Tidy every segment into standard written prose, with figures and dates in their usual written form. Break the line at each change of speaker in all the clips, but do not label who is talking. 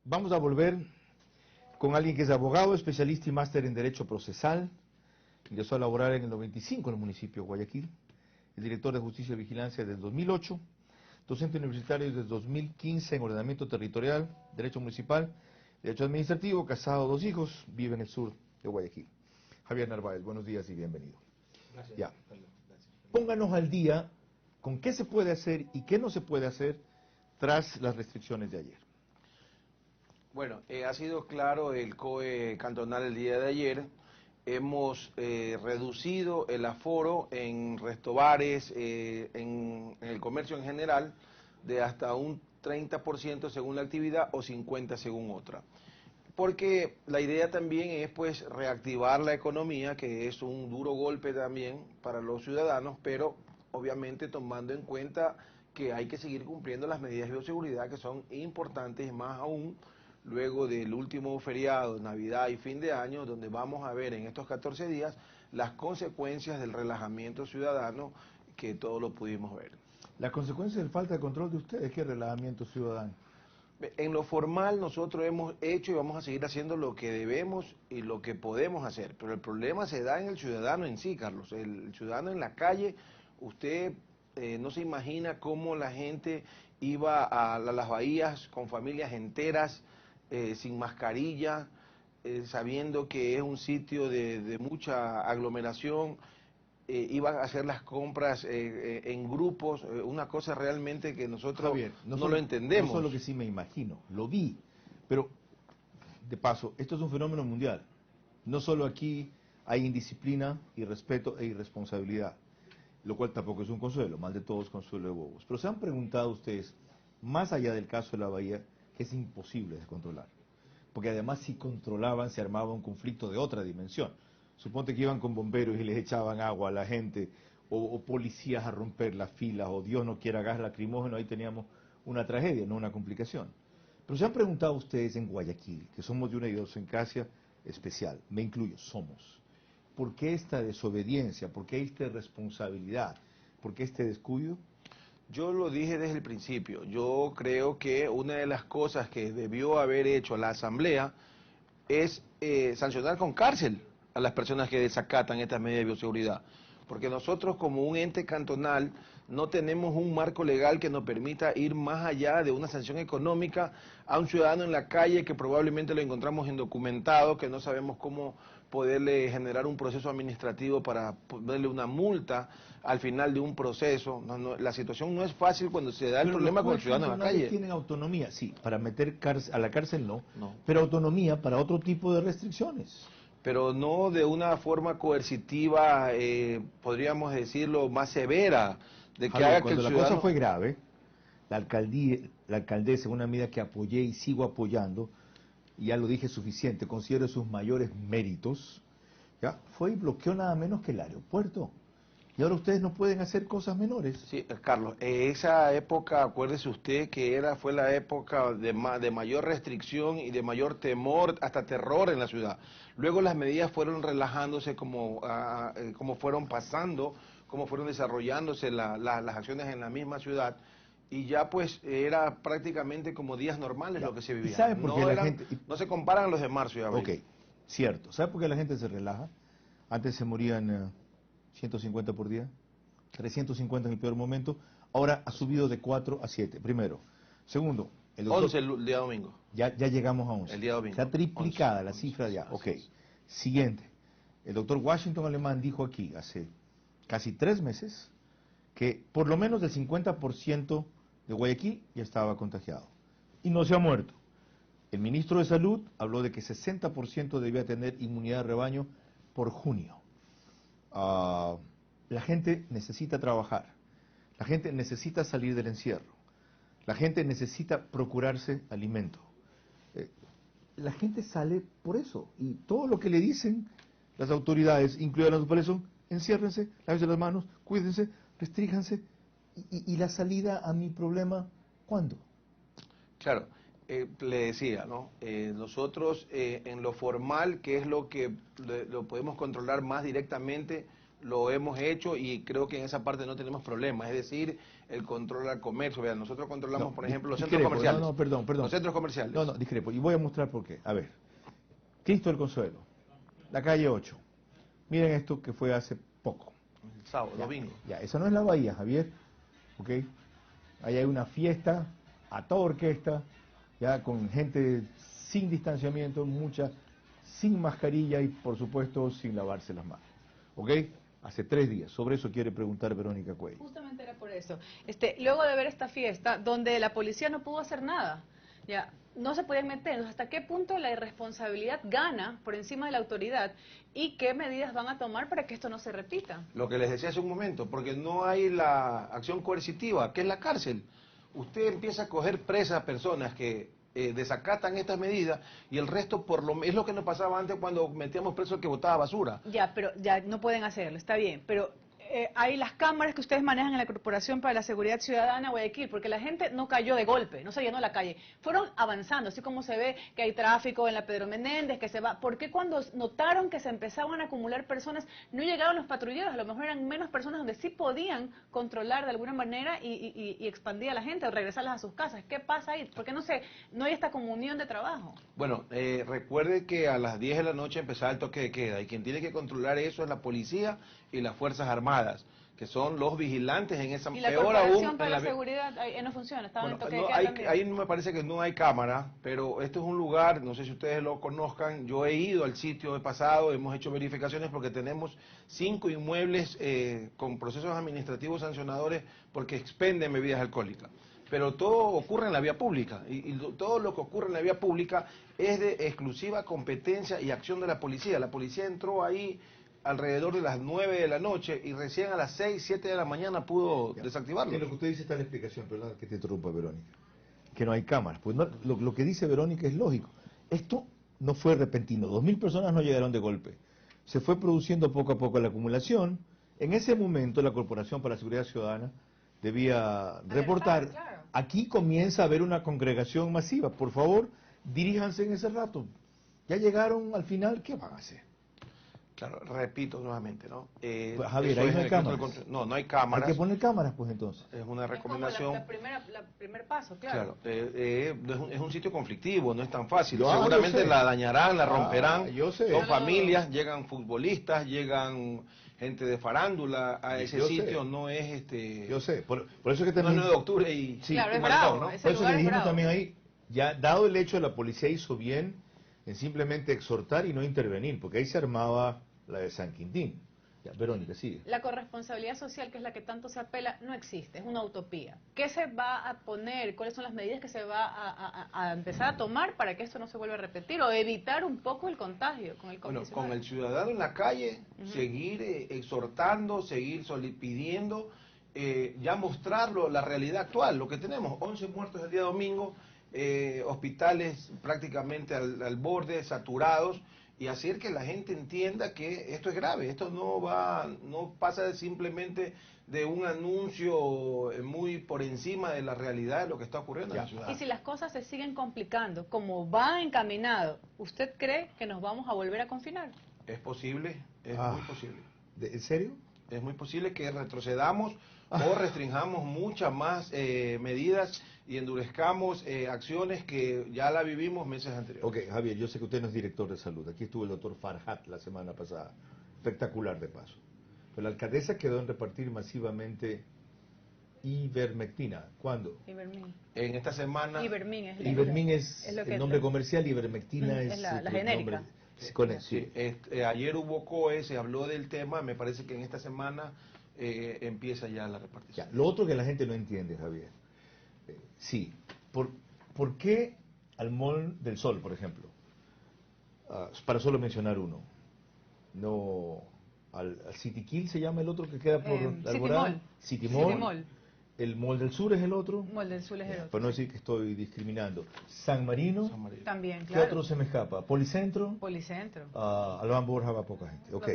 Vamos a volver con alguien que es abogado, especialista y máster en Derecho Procesal. Ingresó a laborar en el 95 en el municipio de Guayaquil. Es director de Justicia y Vigilancia desde el 2008. Docente universitario desde el 2015 en Ordenamiento Territorial, Derecho Municipal, Derecho Administrativo, casado, 2 hijos, vive en el sur de Guayaquil. Javier Narváez, buenos días y bienvenido.
Gracias.
Ya. Pónganos al día con qué se puede hacer y qué no se puede hacer tras las restricciones de ayer.
Bueno, ha sido claro el COE cantonal el día de ayer. Hemos reducido el aforo en restobares, en el comercio en general, de hasta un 30% según la actividad o 50% según otra. Porque la idea también es pues reactivar la economía, que es un duro golpe también para los ciudadanos, pero obviamente tomando en cuenta que hay que seguir cumpliendo las medidas de bioseguridad que son importantes, más aún luego del último feriado, Navidad y fin de año, donde vamos a ver en estos 14 días las consecuencias del relajamiento ciudadano que todos lo pudimos ver.
La consecuencia de falta de control de ustedes, ¿qué relajamiento ciudadano?
En lo formal nosotros hemos hecho y vamos a seguir haciendo lo que debemos y lo que podemos hacer, pero el problema se da en el ciudadano en sí, Carlos. El ciudadano en la calle, usted no se imagina cómo la gente iba a las bahías con familias enteras, sin mascarilla, sabiendo que es un sitio de mucha aglomeración. Iban a hacer las compras en grupos, una cosa realmente que nosotros
Javier,
no
solo,
lo entendemos.
No solo que sí me imagino, lo vi, pero de paso, esto es un fenómeno mundial. No solo aquí hay indisciplina, irrespeto e irresponsabilidad, lo cual tampoco es un consuelo, mal de todos consuelo de bobos. Pero se han preguntado ustedes, más allá del caso de la bahía, que es imposible de controlar. Porque además si controlaban se armaba un conflicto de otra dimensión. Suponte que iban con bomberos y les echaban agua a la gente, o policías a romper las filas, o Dios no quiera gas lacrimógeno, ahí teníamos una tragedia, no una complicación. Pero se han preguntado ustedes en Guayaquil, que somos de una idiosincrasia especial, me incluyo, somos. ¿Por qué esta desobediencia? ¿Por qué esta irresponsabilidad? ¿Por qué este descuido?
Yo lo dije desde el principio, yo creo que una de las cosas que debió haber hecho la Asamblea es sancionar con cárcel a las personas que desacatan estas medidas de bioseguridad. Porque nosotros como un ente cantonal no tenemos un marco legal que nos permita ir más allá de una sanción económica a un ciudadano en la calle que probablemente lo encontramos indocumentado, que no sabemos cómo poderle generar un proceso administrativo para ponerle una multa al final de un proceso. La situación no es fácil cuando se da el problema con el ciudadano en la calle.
Tienen autonomía, sí, para meter a la cárcel no,
No.
pero autonomía para otro tipo de restricciones.
Pero no de una forma coercitiva, podríamos decirlo, más severa, de que haga que el
Cuando la
ciudadano...
cosa fue grave, la alcaldesa, una medida que apoyé y sigo apoyando, y ya lo dije suficiente, considero sus mayores méritos, ya fue y bloqueó nada menos que el aeropuerto. Y ahora ustedes no pueden hacer cosas menores.
Sí, Carlos, esa época, acuérdese usted que fue la época de mayor restricción y de mayor temor, hasta terror en la ciudad. Luego las medidas fueron relajándose como fueron pasando, como fueron desarrollándose las acciones en la misma ciudad. Y ya pues era prácticamente como días normales
Ya.
lo que se vivía.
¿Y sabe por qué la gente...?
No se comparan a los de marzo y abril.
Ok, cierto. ¿Sabe por qué la gente se relaja? Antes se morían 150 por día, 350 en el peor momento. Ahora ha subido de 4 a 7, primero. Segundo, el doctor...
11 el día domingo.
Ya llegamos a 11.
El día domingo.
Se ha triplicada
11,
la cifra ya. Ok.
es.
Siguiente. El doctor Washington Alemán dijo aquí hace casi 3 meses que por lo menos el 50% de Guayaquil ya estaba contagiado. Y no se ha muerto. El ministro de Salud habló de que 60% debía tener inmunidad de rebaño por junio. La gente necesita trabajar. La gente necesita salir del encierro. La gente necesita procurarse alimento. La gente sale por eso. Y todo lo que le dicen las autoridades, incluidas las municipales, son enciérrense, lávense las manos, cuídense, restríjanse. Y la salida a mi problema, ¿cuándo?
Claro, le decía, ¿no? Nosotros en lo formal, que es lo que lo podemos controlar más directamente, lo hemos hecho y creo que en esa parte no tenemos problema, es decir, el control al comercio. Vean, nosotros controlamos,
No,
por ejemplo, los
discrepo,
centros comerciales.
No, perdón.
Los centros comerciales.
No, discrepo. Y voy a mostrar por qué. A ver, Cristo del Consuelo, la calle 8. Miren esto que fue hace poco.
El sábado, domingo.
Ya, esa no es la bahía, Javier. ¿Ok? Ahí hay una fiesta a toda orquesta, ya con gente sin distanciamiento, mucha, sin mascarilla y por supuesto sin lavarse las manos. ¿Ok? Hace 3 días. Sobre eso quiere preguntar Verónica Cuello.
Justamente era por eso. Luego de ver esta fiesta, donde la policía no pudo hacer nada, ya no se podían meter. Entonces, ¿hasta qué punto la irresponsabilidad gana por encima de la autoridad? ¿Y qué medidas van a tomar para que esto no se repita?
Lo que les decía hace un momento, porque no hay la acción coercitiva, que es la cárcel. Usted empieza a coger presas a personas que desacatan estas medidas y el resto es lo que nos pasaba antes cuando metíamos preso al que botaba basura.
Ya, pero ya no pueden hacerlo, está bien, pero hay las cámaras que ustedes manejan en la Corporación para la Seguridad Ciudadana Guayaquil, porque la gente no cayó de golpe, no se llenó la calle, fueron avanzando, así como se ve que hay tráfico en la Pedro Menéndez, que se va. ¿Por qué cuando notaron que se empezaban a acumular personas, no llegaron los patrulleros? A lo mejor eran menos personas donde sí podían controlar de alguna manera y expandir a la gente o regresarlas a sus casas. ¿Qué pasa ahí? ¿Por qué no hay esta comunión de trabajo?
Bueno, recuerde que a las 10 de la noche empezaba el toque de queda y quien tiene que controlar eso es la policía y las Fuerzas Armadas, que son los vigilantes en esa...
Y la
peor
Corporación
aún,
para
en
la Seguridad no funciona, estaba en
bueno,
toque de
no,
queda también.
ahí me parece que no hay cámara, pero este es un lugar, no sé si ustedes lo conozcan, yo he ido al sitio, he pasado, hemos hecho verificaciones porque tenemos 5 inmuebles con procesos administrativos sancionadores porque expenden bebidas alcohólicas. Pero todo ocurre en la vía pública y todo lo que ocurre en la vía pública es de exclusiva competencia y acción de la policía. La policía entró ahí alrededor de las 9 de la noche y recién a las 6, 7 de la mañana pudo desactivarlo.
Lo que usted dice está en la explicación, perdón que te interrumpa, Verónica, que no hay cámaras. Pues no, lo que dice Verónica es lógico. Esto no fue repentino, 2.000 personas no llegaron de golpe. Se fue produciendo poco a poco la acumulación. En ese momento la Corporación para la Seguridad Ciudadana debía reportar,
claro.
Aquí comienza a haber una congregación masiva, por favor, diríjanse en ese rato. Ya llegaron al final, ¿qué van a hacer?
Claro, repito nuevamente, ¿no?
Pues, Javier, ahí no hay cámaras.
No hay cámaras.
Hay que poner cámaras, pues, entonces.
Es una recomendación.
Es como la primer paso, claro.
Es un sitio conflictivo, no es tan fácil.
Yo
Seguramente
sé.
la dañarán, la romperán.
Yo sé.
Son familias, llegan futbolistas, llegan gente de farándula a ese
Yo
sitio,
sé.
no es
Yo sé, por eso que
no es
también...
9 de octubre y...
Sí,
claro, es
y
bravo,
Malecón, ¿no?
ese
Por eso
lugar
que
es
dijimos
bravo.
también ahí, ya dado el hecho, la policía hizo bien en simplemente exhortar y no intervenir, porque ahí se armaba la de San Quintín. Ya, Verónica, sigue.
La corresponsabilidad social, que es la que tanto se apela, no existe, es una utopía. ¿Qué se va a poner? ¿Cuáles son las medidas que se va a empezar a tomar para que esto no se vuelva a repetir o evitar un poco el contagio con el COVID-19?
Bueno, con el ciudadano en la calle, seguir exhortando, seguir pidiendo, ya mostrarlo la realidad actual, lo que tenemos, 11 muertos el día domingo, hospitales prácticamente al borde, saturados, y hacer que la gente entienda que esto es grave, esto no pasa simplemente de un anuncio muy por encima de la realidad de lo que está ocurriendo en la ciudad.
Y si las cosas se siguen complicando, como va encaminado, ¿usted cree que nos vamos a volver a confinar?
Es posible, es muy posible.
¿En serio?
Es muy posible que retrocedamos o restringamos muchas más medidas y endurezcamos acciones que ya la vivimos meses anteriores.
Ok, Javier, yo sé que usted no es director de salud. Aquí estuvo el doctor Farhat la semana pasada. Espectacular, de paso. Pero la alcaldesa quedó en repartir masivamente ivermectina. ¿Cuándo?
Ivermín.
En esta semana...
Ivermín
es
lo que
el nombre comercial, ivermectina es
la
otro
genérica.
nombre. Sí, con eso, sí.
Ayer hubo COE, se habló del tema, me parece que en esta semana empieza ya la repartición.
Ya, lo otro que la gente no entiende, Javier. Sí, ¿por qué al Mall del Sol, por ejemplo? Para solo mencionar uno. No, al City Kill se llama el otro que queda por Alborada. City Mall. El Mall del Sur es el otro.
Mall del Sur es el otro.
Para no decir que estoy discriminando. San Marino.
También,
¿Qué
claro.
otro se me escapa? Policentro.
Policentro.
Albán Borja va poca gente. Ok.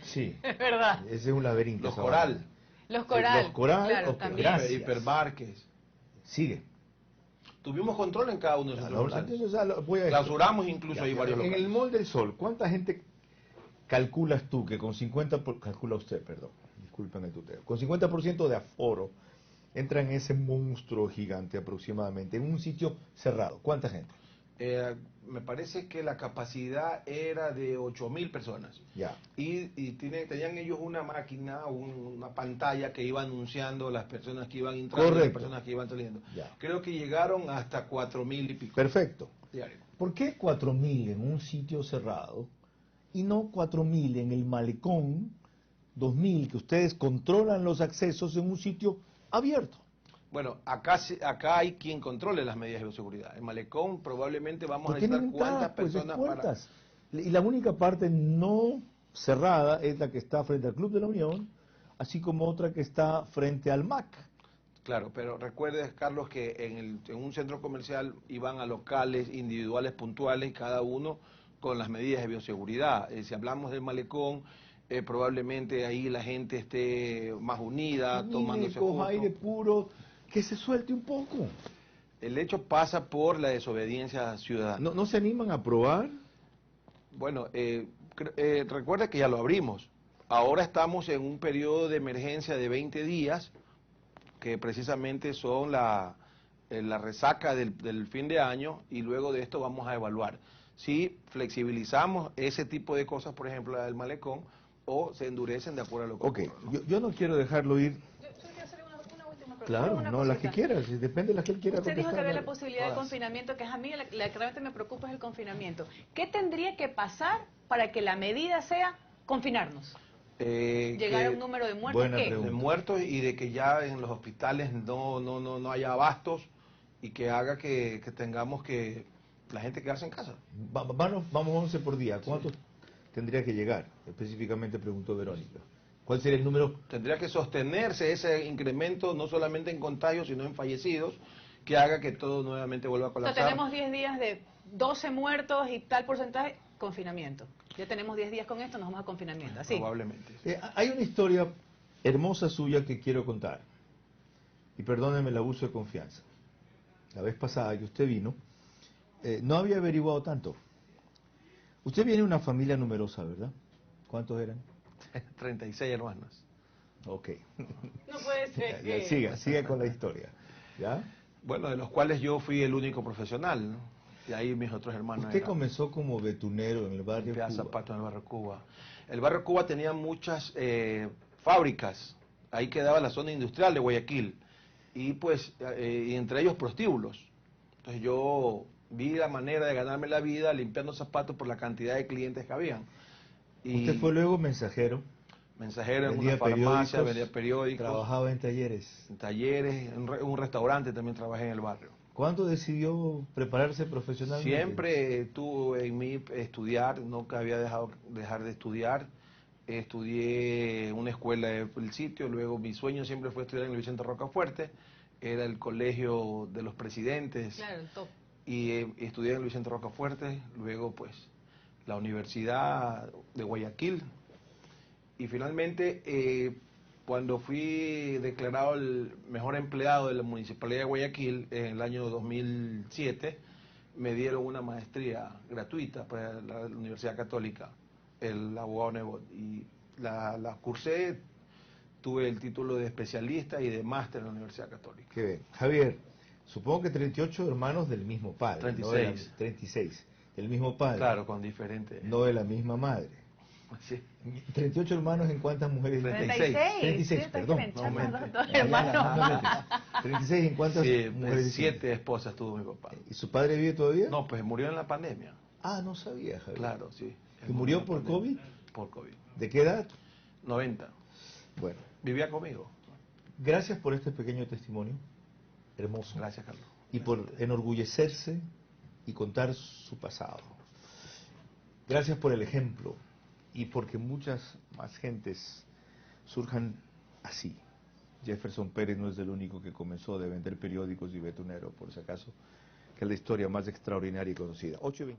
Sí.
Es verdad.
Ese es un laberinto.
Los
esa
Coral.
vaina.
Los Coral.
Los Coral,
claro,
ok,
también.
gracias.
Hiperbarques.
Sigue.
Tuvimos control en cada uno de esos
Clausuramos incluso ahí varios
En el
locales.
Mall del Sol,
¿Cuánta gente calculas tú que con 50%, calcula usted, perdón, disculpen el tuteo, con 50% de aforo entra en ese monstruo gigante aproximadamente, en un sitio cerrado? ¿Cuánta gente?
Me parece que la capacidad era de 8.000 personas.
Ya.
Y tenían ellos una máquina, una pantalla que iba anunciando las personas que iban entrando y las
Correcto.
personas que iban saliendo.
Ya.
Creo que llegaron hasta 4.000 y pico.
Perfecto.
Diario.
¿Por qué 4.000 en un sitio cerrado y no 4.000 en el malecón, 2.000 que ustedes controlan los accesos en un sitio abierto?
Bueno, acá hay quien controle las medidas de bioseguridad. En Malecón probablemente vamos a
Pues tienen
necesitar cuántas
entradas, pues, de
personas para...
puertas. Y la única parte no cerrada es la que está frente al Club de la Unión, así como otra que está frente al MAC.
Claro, pero recuerdes, Carlos, que en un centro comercial iban a locales individuales puntuales, cada uno con las medidas de bioseguridad. Si hablamos del Malecón, probablemente ahí la gente esté más unida,
Camine,
tomándose
coja
fotos.
aire puro, que se suelte un poco.
El hecho pasa por la desobediencia ciudadana.
¿No se animan a probar?
Bueno, recuerda que ya lo abrimos. Ahora estamos en un periodo de emergencia de 20 días, que precisamente son la resaca del fin de año, y luego de esto vamos a evaluar si flexibilizamos ese tipo de cosas, por ejemplo la del malecón, o se endurecen de acuerdo a lo que
Ok,
ocurra, ¿no?
yo no quiero dejarlo ir.
Yo quería hacer una última pregunta.
Claro,
Una
no, las que
cosita.
quieras, depende de las que él quiera
Usted dijo que
contestar.
había la
Dale.
posibilidad de
Todas.
confinamiento, que es a mí la que realmente me preocupa es el confinamiento. ¿Qué tendría que pasar para que la medida sea confinarnos? Llegar a un número de muertos,
Buena
¿qué?
pregunta.
De muertos, y de que ya en los hospitales no haya abastos, y que haga que tengamos que la gente quedarse en casa.
Vamos 11 por día. ¿Cuántos tendría que llegar? Específicamente preguntó Verónica. ¿Cuál sería el número?
Tendría que sostenerse ese incremento no solamente en contagios, sino en fallecidos, que haga que todo nuevamente vuelva a
O sea,
colapsar.
tenemos 10 días de 12 muertos y tal porcentaje, confinamiento. Ya tenemos 10 días con esto, nos vamos a confinamiento. Así.
Probablemente.
Hay una historia hermosa suya que quiero contar. Y perdóneme el abuso de confianza. La vez pasada que usted vino, no había averiguado tanto. Usted viene de una familia numerosa, ¿verdad? ¿Cuántos eran?
36 hermanos.
Ok.
No puede ser
Siga con la historia. ¿Ya?
Bueno, de los cuales yo fui el único profesional, ¿no? Y ahí mis otros hermanos
Usted
eran
comenzó como betunero en el barrio
limpiaba
Cuba.
zapatos en el barrio Cuba. El barrio Cuba tenía muchas fábricas. Ahí quedaba la zona industrial de Guayaquil. Y pues, y entre ellos prostíbulos. Entonces yo vi la manera de ganarme la vida limpiando zapatos por la cantidad de clientes que habían. Y
Usted fue luego mensajero,
mensajero en una
vendía
farmacia,
periódicos,
vendía periódicos,
trabajaba en talleres.
en talleres, en un restaurante también trabajé en el barrio.
¿Cuándo decidió prepararse profesionalmente?
Siempre tuve en mí estudiar, nunca había dejar de estudiar. Estudié en una escuela del sitio, luego mi sueño siempre fue estudiar en el Vicente Rocafuerte, era el colegio de los presidentes.
Claro, el top.
Y estudié en el Vicente Rocafuerte, luego pues la Universidad de Guayaquil, y finalmente cuando fui declarado el mejor empleado de la Municipalidad de Guayaquil en el año 2007, me dieron una maestría gratuita para la Universidad Católica, el abogado Nebot, y la cursé, tuve el título de especialista y de máster en la Universidad Católica.
Qué bien. Javier, supongo que 38 hermanos del mismo padre.
36.
36. Del mismo padre.
Claro, con diferentes...
No de la misma madre.
Sí.
38 hermanos, ¿en cuántas mujeres?
36.
36,
Sí,
perdón.
que me echan
No
los
aumente.
dos
Ya,
hermanos.
no mentes. 36, ¿en cuántas
Sí,
mujeres?
7 esposas tuvo mi papá.
¿Y su padre vive todavía?
No, pues murió en la pandemia.
Ah, no sabía, Javier.
Claro, sí.
¿Y murió
en la
por
pandemia.
COVID?
Por COVID.
¿De qué edad?
90.
Bueno,
Vivía conmigo.
gracias por este pequeño testimonio. Hermoso.
Gracias, Carlos.
Y por enorgullecerse y contar su pasado. Gracias por el ejemplo y porque muchas más gentes surjan así. Jefferson Pérez no es el único que comenzó de vender periódicos y betunero, por si acaso, que es la historia más extraordinaria y conocida. 8:25.